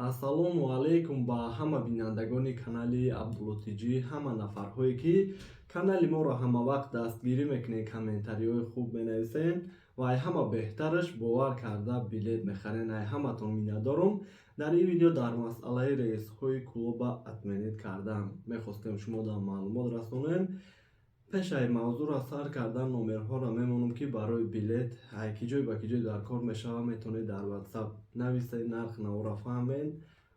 Ассалому алайкум ба ҳама бинандагони канали Абдуллутиҷӣ, ҳама нафарҳое ки канали моро ҳама вақт дастгирӣ мекунед, комментариҳои хуб менависед ва ай ҳама беҳтараш бовар карда билет мехаред. Ай ҳаматон миннатдорум. Дар ин видео дар масъалаи раисҳои клуба атменид кардам. Мехостем шумо дар маълумот расонем. пеш ай мавзӯъро сар кардан номерҳоро мемонам ки барои билет киҷой ба киҷой дар кор мешава, метавонед дар WhatsApp нависед, нарх навора фаҳмед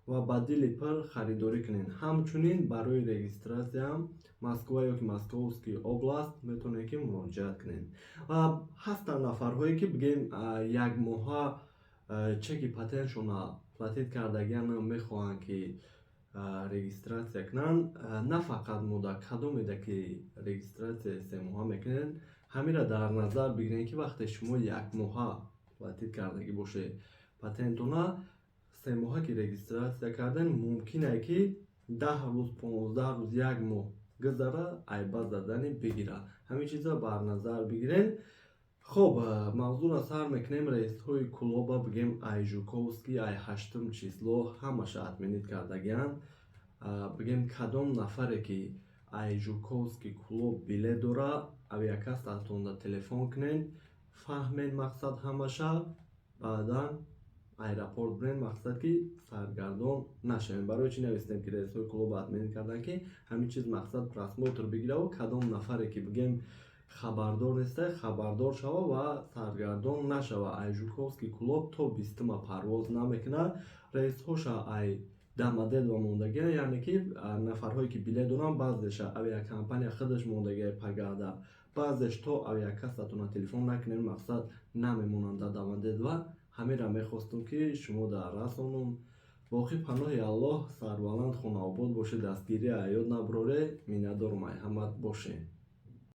ва ба дили пир харидорӣ кунед. Ҳамчунин барои регистратсияам Москва ёки Московский област метавонед ки муроҷиат кунед. Ҳастанд нафарҳое ки бигем якмоҳа чеки патентшона платит кардагиам мехоҳанд ки регистратсия кунанд. На фақат мудда кадомеда ки регистратсия семоҳа мекунед, ҳамира дар назар бигиред ки вақте шумо якмоҳа платит кардаги бошед патентона, семоҳа ки регистратсия карден, мумкин ай ки 10 рӯз 15 рӯз як моҳ гузара айба задани бигира. Ҳамин чиза бар назар бигиред. Хоб, мавзӯъро сар мекунем. Раисҳои клуба бигем ай Жуковский, ай 8 число ҳамаша атменид кардагианд. Бигем кадом нафаре ки ай Жуковский клуб билет дора, авиакассатонда телефон кунед, фаҳмед мақсад ҳамаша, баъдан аэропорт буред, мақсад ки саргардон нашавем. Барои чӣ навистем ки раисҳои клуба атменид карданд ки ҳамин чиз мақсад просмотр бигираву кадом нафаре ки бигем хабардор неста, хабардор шава ва саргардон нашава. Ай Жуковский клуб то 20 парвоз намекуна. Раисҳоша ай дамадед ва мондагия, яъне ки нафарҳое ки билет доранд, баъзеша авиакомпания худаш мондагия пагада, баъзеш то авиакассатона телефон накунед, мақсад намемонанд дар дамадед. Ва ҳамира мехостум ки шумо дар расонум. Боқӣ паноҳи Аллоҳ сарбаланд хонаобод бошед, дастгирии аёд набуроре. Миннатдорум ай ҳамат бошед.